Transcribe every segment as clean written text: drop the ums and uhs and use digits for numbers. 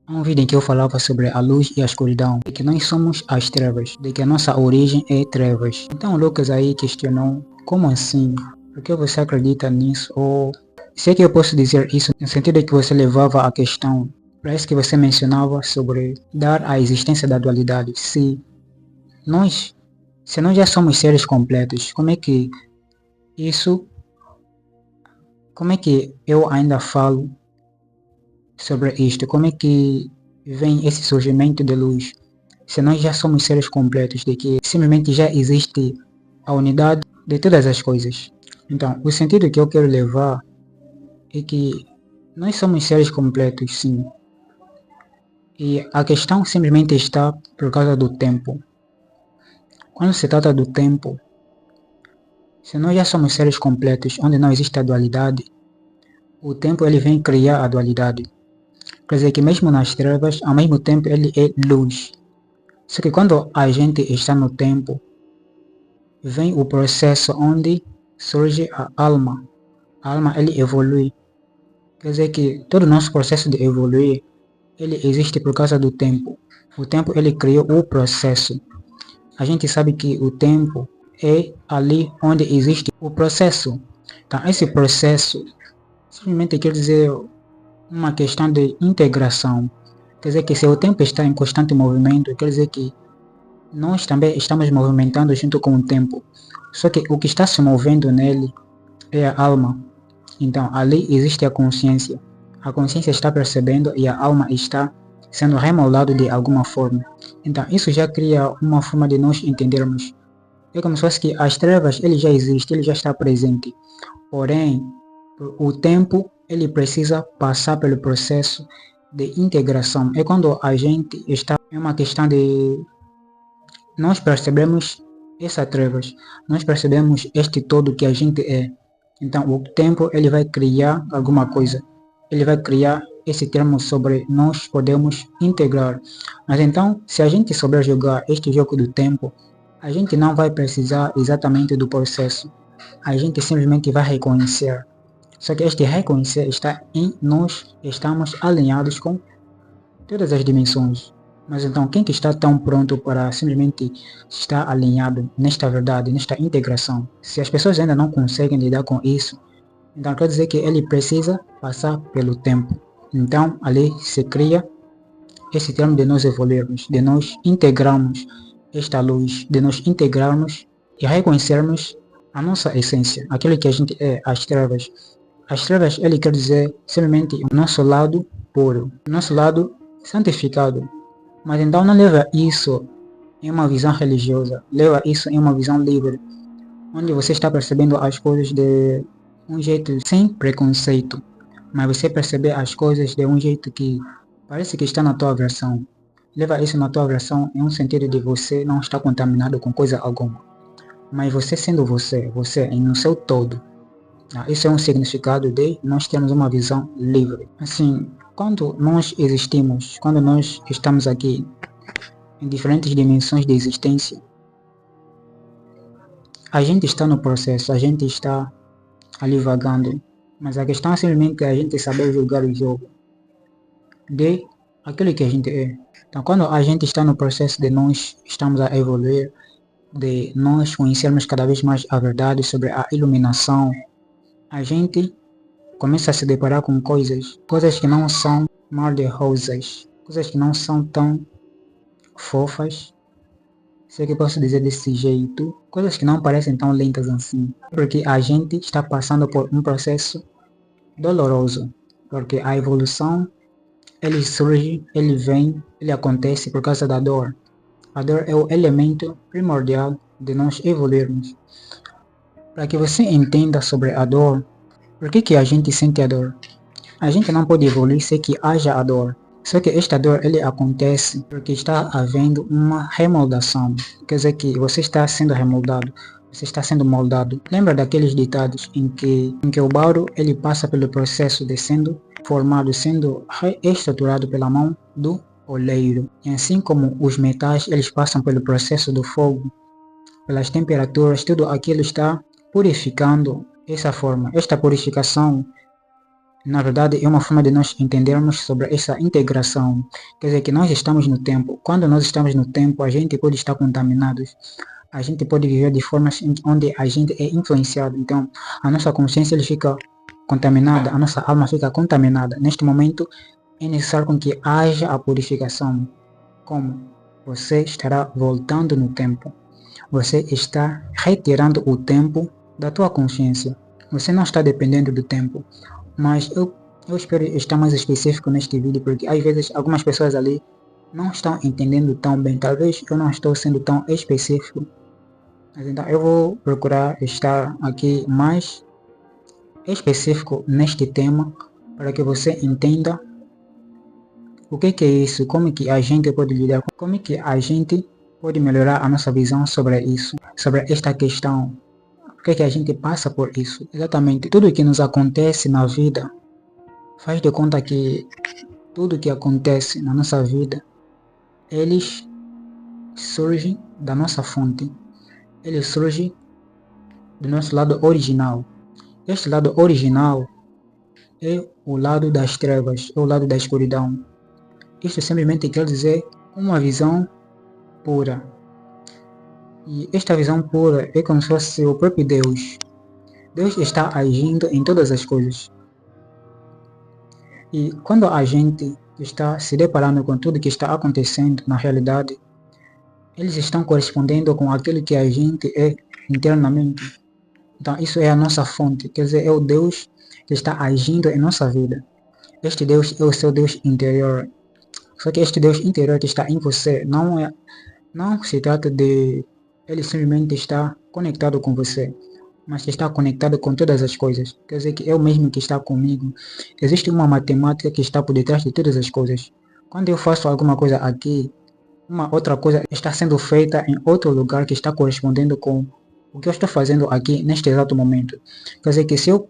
Há um vídeo em que eu falava sobre a luz e a escuridão, de que nós somos as trevas, de que a nossa origem é trevas. Então Lucas aí questionou, como assim? Por que você acredita nisso? Ou se é que eu posso dizer isso no sentido de que você levava a questão, parece que você mencionava sobre dar a existência da dualidade. Nós, se nós já somos seres completos, isso, como é que eu ainda falo sobre isto? Como é que vem esse surgimento de luz? Se nós já somos seres completos, de que simplesmente já existe a unidade de todas as coisas. Então, o sentido que eu quero levar é que nós somos seres completos, sim. E a questão simplesmente está por causa do tempo. Quando se trata do tempo, se nós já somos seres completos, onde não existe a dualidade, o tempo ele vem criar a dualidade. Quer dizer que mesmo nas trevas, ao mesmo tempo ele é luz. Só que quando a gente está no tempo, vem o processo onde surge a alma. A alma ele evolui. Quer dizer que todo o nosso processo de evoluir, ele existe por causa do tempo. O tempo ele criou o processo. A gente sabe que o tempo é ali onde existe o processo. Então esse processo simplesmente quer dizer uma questão de integração. Quer dizer que se o tempo está em constante movimento, quer dizer que nós também estamos movimentando junto com o tempo. Só que o que está se movendo nele é a alma. Então, ali existe a consciência. A consciência está percebendo e a alma está sendo remoldado de alguma forma. Então, isso já cria uma forma de nós entendermos. É como se fosse que as trevas, ele já existe, ele já está presente. Porém, o tempo, ele precisa passar pelo processo de integração. É quando a gente está em uma questão de nós percebemos essas trevas, nós percebemos este todo que a gente é. Então o tempo ele vai criar alguma coisa, ele vai criar esse termo sobre nós podemos integrar. Mas então, se a gente souber jogar este jogo do tempo, a gente não vai precisar exatamente do processo, a gente simplesmente vai reconhecer. Só que este reconhecer está em nós estamos alinhados com todas as dimensões. Mas então, quem que está tão pronto para simplesmente estar alinhado nesta verdade, nesta integração? Se as pessoas ainda não conseguem lidar com isso, então quer dizer que ele precisa passar pelo tempo. Então, ali se cria esse termo de nós evoluirmos, de nós integrarmos esta luz, de nós integrarmos e reconhecermos a nossa essência, aquilo que a gente é, as trevas. As trevas, ele quer dizer simplesmente o nosso lado puro, o nosso lado santificado. Mas então não leva isso em uma visão religiosa, leva isso em uma visão livre, onde você está percebendo as coisas de um jeito sem preconceito, mas você percebe as coisas de um jeito que parece que está na tua versão. Leva isso na tua versão em um sentido de você não estar contaminado com coisa alguma, mas você sendo você, você no seu todo. Isso é um significado de nós temos uma visão livre. Assim, quando nós existimos, quando nós estamos aqui em diferentes dimensões de existência, a gente está no processo, a gente está ali vagando, mas a questão é simplesmente a gente saber jogar o jogo de aquilo que a gente é. Então, quando a gente está no processo de nós estamos a evoluir, de nós conhecermos cada vez mais a verdade sobre a iluminação, a gente começa a se deparar com coisas que não são mar de rosas, coisas que não são tão fofas, se é que posso dizer desse jeito, coisas que não parecem tão lentas assim, porque a gente está passando por um processo doloroso, porque a evolução, ele surge, ele vem, ele acontece por causa da dor. A dor é o elemento primordial de nós evoluirmos. Para que você entenda sobre a dor, por que a gente sente a dor? A gente não pode evoluir sem que haja a dor. Só que esta dor ele acontece porque está havendo uma remoldação. Quer dizer que você está sendo remoldado, você está sendo moldado. Lembra daqueles ditados em que o barro ele passa pelo processo de sendo formado, sendo reestruturado pela mão do oleiro. E assim como os metais eles passam pelo processo do fogo, pelas temperaturas, tudo aquilo está purificando essa forma. Esta purificação Na verdade, é uma forma de nós entendermos sobre essa integração. Quer dizer que nós estamos no tempo. Quando nós estamos no tempo, a gente pode estar contaminado. A gente pode viver de formas onde a gente é influenciado. Então, a nossa consciência ele fica contaminada, a nossa alma fica contaminada. Neste momento, é necessário com que haja a purificação. Como? Você estará voltando no tempo. Você está retirando o tempo da tua consciência. Você não está dependendo do tempo. Mas eu espero estar mais específico neste vídeo, porque às vezes algumas pessoas ali não estão entendendo tão bem. Talvez eu não estou sendo tão específico. Mas então eu vou procurar estar aqui mais específico neste tema, para que você entenda o que é isso, como que a gente pode lidar, como que a gente pode melhorar a nossa visão sobre isso, sobre esta questão. O que a gente passa por isso? Exatamente, tudo que nos acontece na vida, faz de conta que tudo que acontece na nossa vida, eles surgem da nossa fonte. Eles surgem do nosso lado original. Este lado original é o lado das trevas, é o lado da escuridão. Isto simplesmente quer dizer uma visão pura. E esta visão pura é como se fosse o próprio Deus. Deus está agindo em todas as coisas. E quando a gente está se deparando com tudo que está acontecendo na realidade, eles estão correspondendo com aquilo que a gente é internamente. Então isso é a nossa fonte, quer dizer, é o Deus que está agindo em nossa vida. Este Deus é o seu Deus interior. Só que este Deus interior que está em você não se trata de ele simplesmente estar conectado com você, mas que está conectado com todas as coisas. Quer dizer que é o mesmo que está comigo. Existe uma matemática que está por detrás de todas as coisas. Quando eu faço alguma coisa aqui, uma outra coisa está sendo feita em outro lugar que está correspondendo com o que eu estou fazendo aqui neste exato momento. Quer dizer que se eu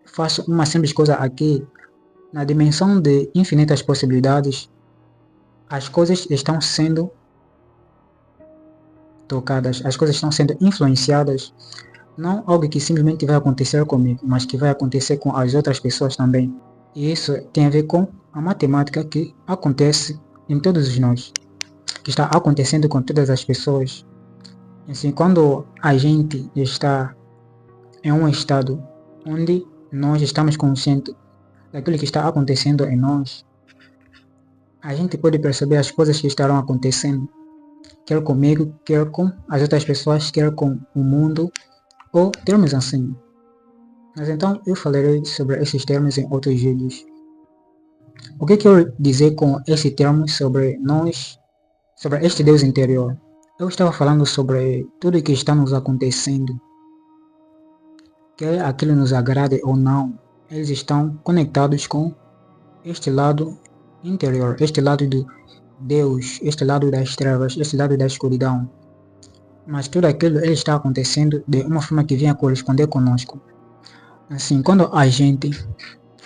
faço uma simples coisa aqui, na dimensão de infinitas possibilidades, as coisas estão sendo tocadas, as coisas estão sendo influenciadas, não algo que simplesmente vai acontecer comigo, mas que vai acontecer com as outras pessoas também. E isso tem a ver com a matemática que acontece em todos nós, que está acontecendo com todas as pessoas. Assim, quando a gente está em um estado onde nós estamos conscientes daquilo que está acontecendo em nós, a gente pode perceber as coisas que estarão acontecendo, quer comigo, quer com as outras pessoas, quer com o mundo, ou termos assim. Mas então eu falarei sobre esses termos em outros vídeos. O que eu quero dizer com esse termo sobre nós, sobre este Deus interior? Eu estava falando sobre tudo que está nos acontecendo, quer aquilo nos agrade ou não, eles estão conectados com este lado interior, este lado do Deus, este lado das trevas, este lado da escuridão. Mas tudo aquilo ele está acontecendo de uma forma que venha corresponder conosco. Assim, quando a gente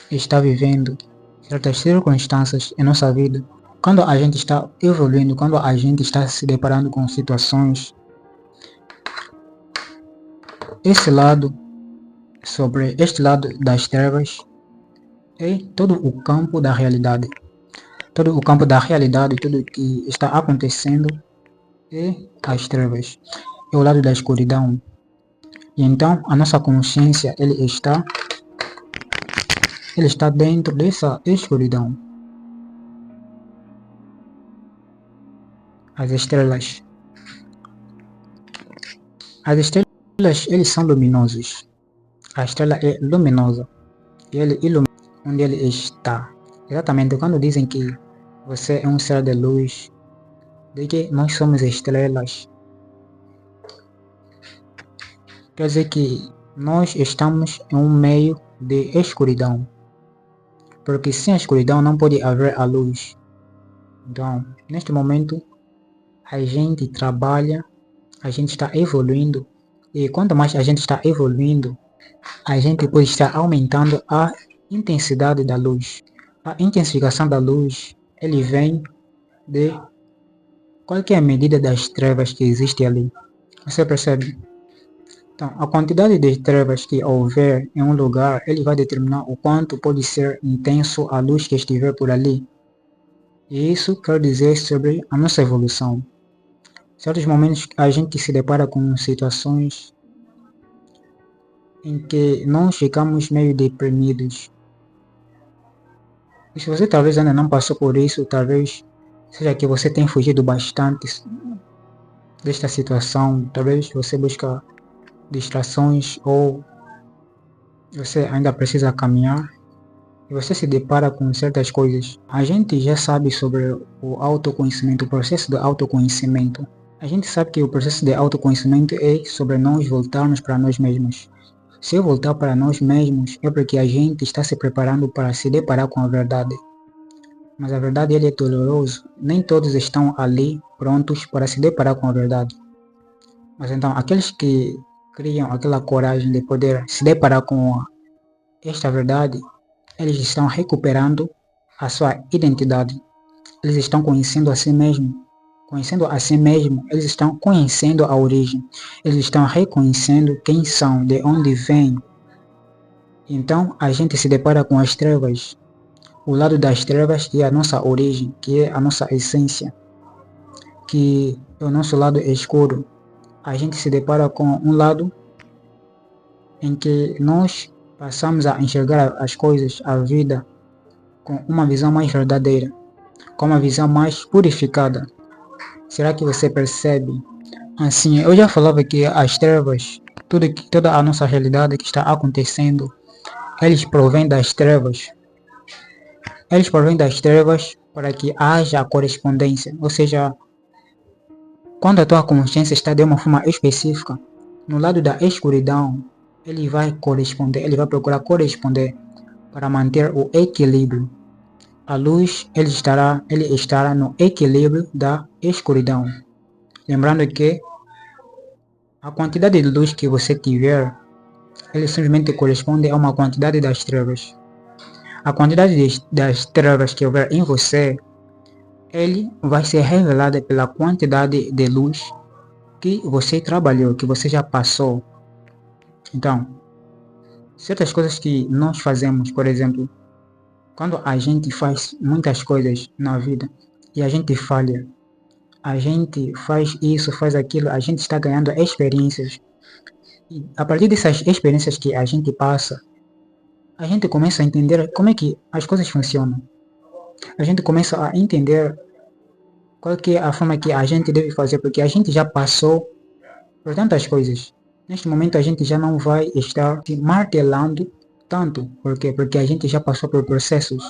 está vivendo certas circunstâncias em nossa vida, quando a gente está evoluindo, quando a gente está se deparando com situações, esse lado, sobre este lado das trevas, é todo o campo da realidade. Todo o campo da realidade, tudo que está acontecendo é as trevas, é o lado da escuridão. E então a nossa consciência ele está dentro dessa escuridão. As estrelas, eles são luminosos. A estrela é luminosa e ele ilumina onde ele está. Exatamente quando dizem que você é um ser de luz, de que nós somos estrelas, quer dizer que nós estamos em um meio de escuridão, porque sem a escuridão não pode haver a luz. Então, neste momento, a gente trabalha, a gente está evoluindo, e quanto mais a gente está evoluindo, a gente pode estar aumentando a intensidade da luz. A intensificação da luz, ele vem de qualquer medida das trevas que existe ali. Você percebe? Então, a quantidade de trevas que houver em um lugar, ele vai determinar o quanto pode ser intenso a luz que estiver por ali. E isso quer dizer sobre a nossa evolução. Em certos momentos a gente se depara com situações em que nós ficamos meio deprimidos. E se você talvez ainda não passou por isso, talvez seja que você tem fugido bastante desta situação, talvez você busca distrações ou você ainda precisa caminhar e você se depara com certas coisas. A gente já sabe sobre o autoconhecimento, o processo de autoconhecimento. A gente sabe que o processo de autoconhecimento é sobre nós voltarmos para nós mesmos. Se eu voltar para nós mesmos é porque a gente está se preparando para se deparar com a verdade. Mas a verdade ele é doloroso. Nem todos estão ali prontos para se deparar com a verdade. Mas então, aqueles que criam aquela coragem de poder se deparar com esta verdade, eles estão recuperando a sua identidade. Eles estão conhecendo a si mesmo. Conhecendo a si mesmo, eles estão conhecendo a origem. Eles estão reconhecendo quem são, de onde vêm. Então, a gente se depara com as trevas. O lado das trevas que é a nossa origem, que é a nossa essência, que é o nosso lado escuro. A gente se depara com um lado em que nós passamos a enxergar as coisas, a vida, com uma visão mais verdadeira, com uma visão mais purificada. Será que você percebe? Assim, eu já falava que as trevas, toda a nossa realidade que está acontecendo, eles provêm das trevas. Eles provêm das trevas para que haja correspondência, ou seja, quando a tua consciência está de uma forma específica, no lado da escuridão, ele vai corresponder, ele vai procurar corresponder para manter o equilíbrio. A luz, ele estará no equilíbrio da escuridão. Lembrando que a quantidade de luz que você tiver, ele simplesmente corresponde a uma quantidade das trevas. A quantidade das trevas que houver em você, ele vai ser revelada pela quantidade de luz que você trabalhou, que você já passou. Então, certas coisas que nós fazemos, por exemplo, quando a gente faz muitas coisas na vida e a gente falha, a gente faz isso, faz aquilo, a gente está ganhando experiências. E a partir dessas experiências que a gente passa, a gente começa a entender como é que as coisas funcionam. A gente começa a entender qual que é a forma que a gente deve fazer, porque a gente já passou por tantas coisas. Neste momento a gente já não vai estar se martelando tanto. Por quê? Porque a gente já passou por processos.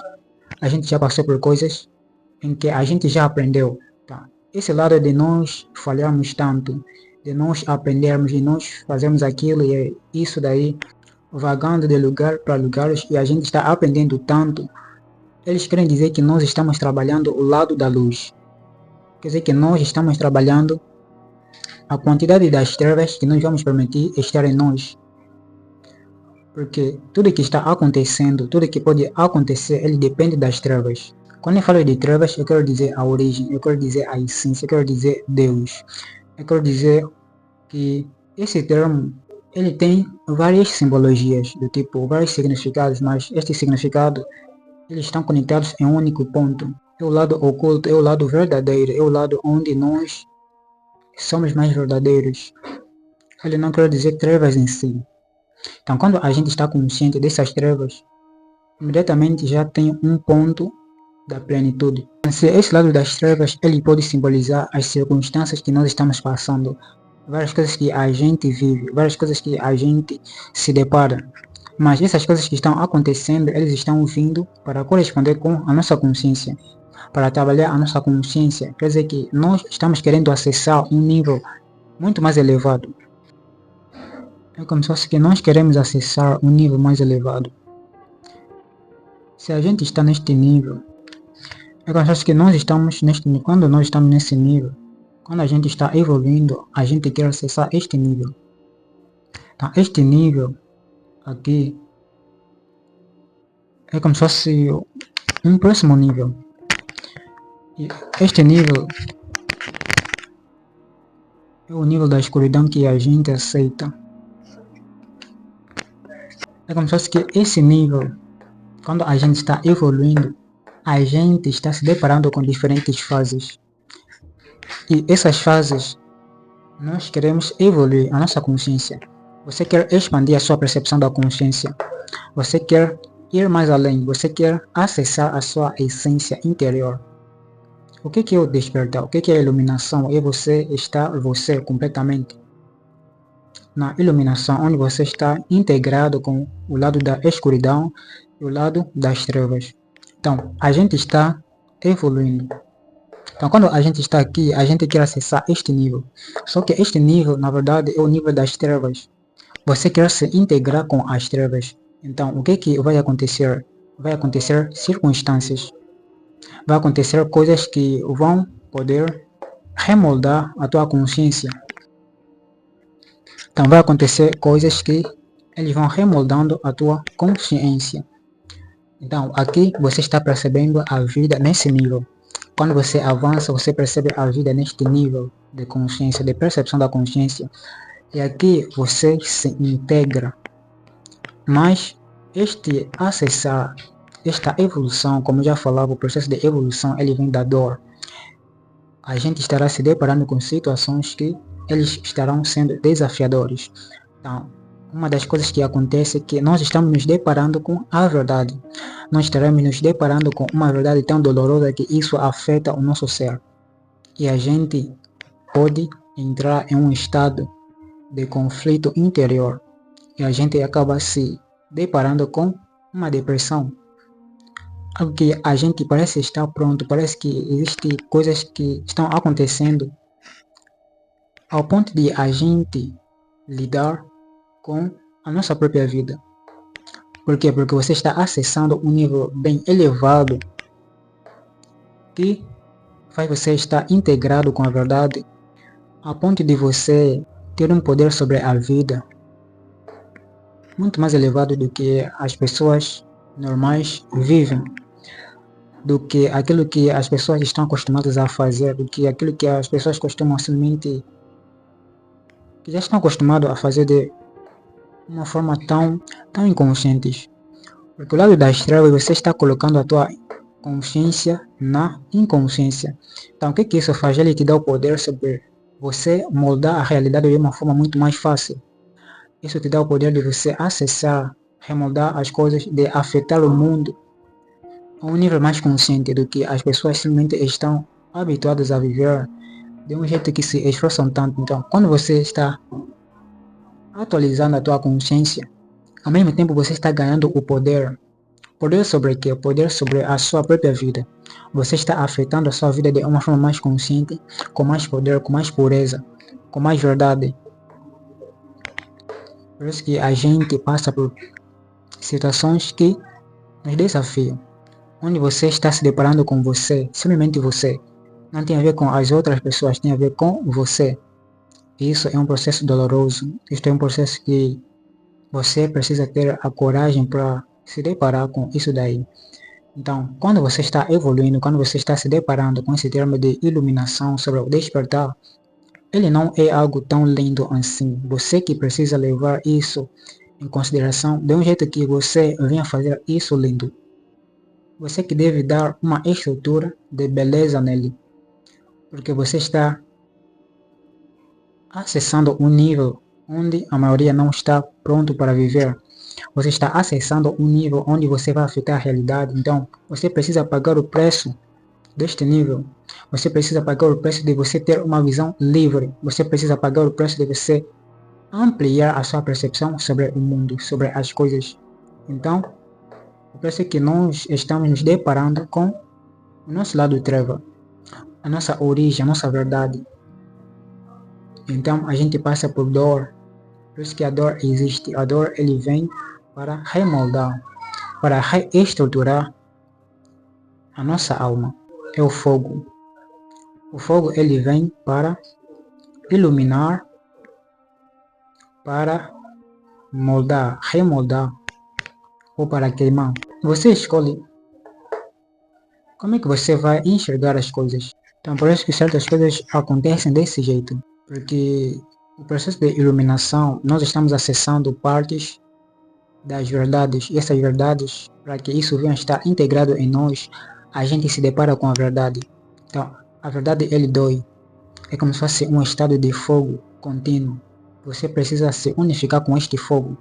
A gente já passou por coisas em que a gente já aprendeu. Tá? Esse lado de nós falharmos tanto, de nós aprendermos, de nós fazermos aquilo e é isso daí, vagando de lugar para lugares e a gente está aprendendo tanto, eles querem dizer que nós estamos trabalhando o lado da luz. Quer dizer que nós estamos trabalhando a quantidade das trevas que nós vamos permitir estar em nós. Porque tudo que está acontecendo, tudo que pode acontecer, ele depende das trevas. Quando eu falo de trevas, eu quero dizer a origem, eu quero dizer a essência, eu quero dizer Deus. Eu quero dizer que esse termo, ele tem várias simbologias, do tipo, vários significados, mas este significado, eles estão conectados em um único ponto. É o lado oculto, é o lado verdadeiro, é o lado onde nós somos mais verdadeiros. Ele não quer dizer trevas em si. Então, quando a gente está consciente dessas trevas, imediatamente já tem um ponto da plenitude. Esse lado das trevas, ele pode simbolizar as circunstâncias que nós estamos passando, várias coisas que a gente vive, várias coisas que a gente se depara. Mas essas coisas que estão acontecendo, eles estão vindo para corresponder com a nossa consciência, para trabalhar a nossa consciência. Quer dizer que nós estamos querendo acessar um nível muito mais elevado. É como se fosse que nós queremos acessar um nível mais elevado. Se a gente está neste nível, é como se fosse que nós estamos quando nós estamos nesse nível, quando a gente está evoluindo, a gente quer acessar este nível. Então, este nível aqui é como se fosse um próximo nível. E este nível é o nível da escuridão que a gente aceita. É como se fosse que esse nível, quando a gente está evoluindo, a gente está se deparando com diferentes fases. E essas fases, nós queremos evoluir a nossa consciência. Você quer expandir a sua percepção da consciência. Você quer ir mais além. Você quer acessar a sua essência interior. O que é o despertar? O que é a iluminação? É você estar você completamente na iluminação, onde você está integrado com o lado da escuridão e o lado das trevas. Então, a gente está evoluindo. Então, quando a gente está aqui, a gente quer acessar este nível. Só que este nível, na verdade, é o nível das trevas. Você quer se integrar com as trevas. Então, o que vai acontecer? Vai acontecer circunstâncias. Vai acontecer coisas que vão poder remoldar a tua consciência. Então, vai acontecer coisas que eles vão remoldando a tua consciência. Então, aqui você está percebendo a vida nesse nível. Quando você avança, você percebe a vida neste nível de consciência, de percepção da consciência. E aqui você se integra. Mas este acessar, esta evolução, como eu já falava, o processo de evolução, ele vem da dor. A gente estará se deparando com situações que eles estarão sendo desafiadores. Então, uma das coisas que acontece é que nós estamos nos deparando com a verdade. Nós estaremos nos deparando com uma verdade tão dolorosa que isso afeta o nosso ser. E a gente pode entrar em um estado de conflito interior. E a gente acaba se deparando com uma depressão. Algo que a gente parece estar pronto, parece que existem coisas que estão acontecendo ao ponto de a gente lidar com a nossa própria vida. Por quê? Porque você está acessando um nível bem elevado que faz você estar integrado com a verdade a ponto de você ter um poder sobre a vida muito mais elevado do que as pessoas normais vivem, do que aquilo que as pessoas estão acostumadas a fazer, do que aquilo que as pessoas costumam simplesmente, que já estão acostumadas a fazer de uma forma tão inconsciente. Porque o lado das trevas você está colocando a tua consciência na inconsciência. Então o que isso faz? Ele te dá o poder sobre você moldar a realidade de uma forma muito mais fácil. Isso te dá o poder de você acessar, remoldar as coisas, de afetar o mundo a um nível mais consciente do que as pessoas simplesmente estão habituadas a viver de um jeito que se esforçam tanto. Então, quando você está atualizando a tua consciência, ao mesmo tempo você está ganhando o poder. Poder sobre o quê? Poder sobre a sua própria vida. Você está afetando a sua vida de uma forma mais consciente, com mais poder, com mais pureza, com mais verdade. Por isso que a gente passa por situações que nos desafiam. Onde você está se deparando com você, simplesmente você. Não tem a ver com as outras pessoas, tem a ver com você. Isso é um processo doloroso. Isto é um processo que você precisa ter a coragem para se deparar com isso daí. Então, quando você está evoluindo, quando você está se deparando com esse termo de iluminação sobre o despertar, ele não é algo tão lindo assim. Você que precisa levar isso em consideração de um jeito que você venha fazer isso lindo. Você que deve dar uma estrutura de beleza nele. Porque você está acessando um nível onde a maioria não está pronto para viver. Você está acessando um nível onde você vai afetar a realidade. Então, você precisa pagar o preço deste nível. Você precisa pagar o preço de você ter uma visão livre. Você precisa pagar o preço de você ampliar a sua percepção sobre o mundo, sobre as coisas. Então, o preço é que nós estamos nos deparando com o nosso lado treva, a nossa origem, a nossa verdade. Então, a gente passa por dor. Por isso que a dor existe. A dor, ele vem para remoldar, para reestruturar a nossa alma. É o fogo. O fogo, ele vem para iluminar, para moldar, remoldar ou para queimar. Você escolhe como é que você vai enxergar as coisas. Então, por isso que certas coisas acontecem desse jeito. Porque o processo de iluminação, nós estamos acessando partes das verdades. E essas verdades, para que isso venha a estar integrado em nós, a gente se depara com a verdade. Então, a verdade, ele dói. É como se fosse um estado de fogo contínuo. Você precisa se unificar com este fogo.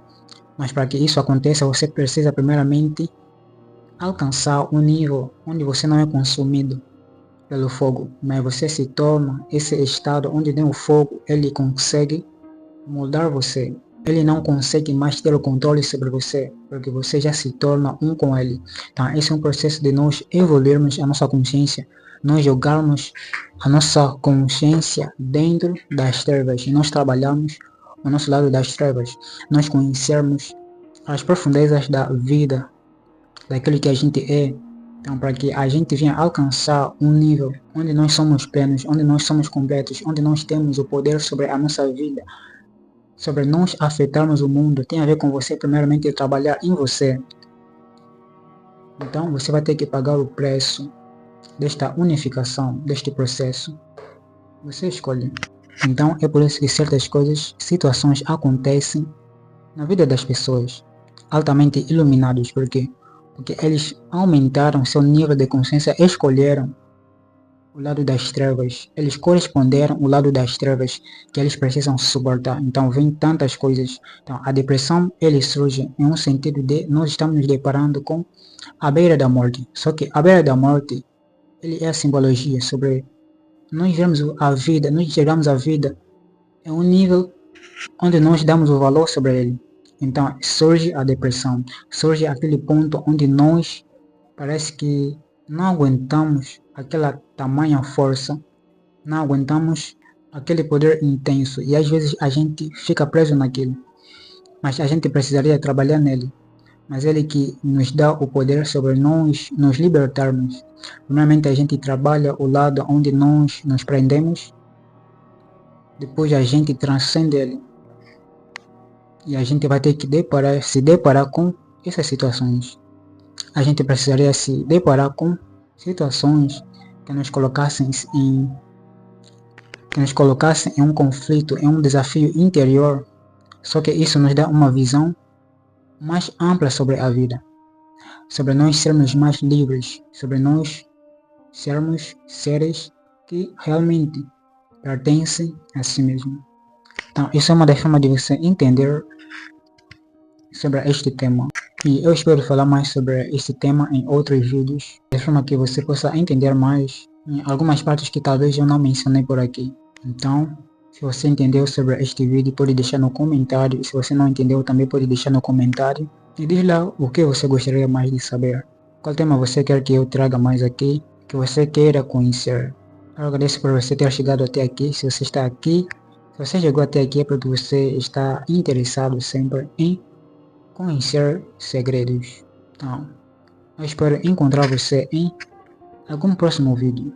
Mas para que isso aconteça, você precisa primeiramente alcançar um nível onde você não é consumido pelo fogo, mas você se torna esse estado onde tem o fogo, ele consegue moldar você. Ele não consegue mais ter o controle sobre você, porque você já se torna um com ele. Então, esse é um processo de nós evoluirmos a nossa consciência, nós jogarmos a nossa consciência dentro das trevas e nós trabalharmos o nosso lado das trevas, nós conhecermos as profundezas da vida, daquilo que a gente é. Então, para que a gente venha alcançar um nível onde nós somos plenos, onde nós somos completos, onde nós temos o poder sobre a nossa vida, sobre nós afetarmos o mundo, tem a ver com você primeiramente trabalhar em você. Então, você vai ter que pagar o preço desta unificação, deste processo. Você escolhe. Então, é por isso que certas coisas, situações acontecem na vida das pessoas altamente iluminados. Por quê? Porque eles aumentaram seu nível de consciência, escolheram o lado das trevas, eles corresponderam ao lado das trevas que eles precisam suportar. Então vem tantas coisas. Então a depressão, ele surge em um sentido de nós estamos nos deparando com a beira da morte. Só que a beira da morte, ele é a simbologia sobre nós vemos a vida, nós chegamos à vida em um nível onde nós damos o valor sobre ele. Então surge a depressão, surge aquele ponto onde nós parece que não aguentamos aquela tamanha força, não aguentamos aquele poder intenso e às vezes a gente fica preso naquilo, mas a gente precisaria trabalhar nele, mas ele que nos dá o poder sobre nós nos libertarmos. Primeiramente a gente trabalha o lado onde nós nos prendemos, depois a gente transcende ele e a gente vai ter que se deparar com essas situações. A gente precisaria se deparar com situações que nos colocassem em um conflito, em um desafio interior. Só que isso nos dá uma visão mais ampla sobre a vida, sobre nós sermos mais livres, sobre nós sermos seres que realmente pertencem a si mesmo. Então, isso é uma das formas de você entender sobre este tema. E eu espero falar mais sobre este tema em outros vídeos, de forma que você possa entender mais em algumas partes que talvez eu não mencionei por aqui. Então, se você entendeu sobre este vídeo, pode deixar no comentário. E se você não entendeu, também pode deixar no comentário. E diz lá o que você gostaria mais de saber. Qual tema você quer que eu traga mais aqui, que você queira conhecer. Eu agradeço por você ter chegado até aqui. Se você está aqui, se você chegou até aqui é porque você está interessado sempre em conhecer segredos. Então, eu espero encontrar você em algum próximo vídeo.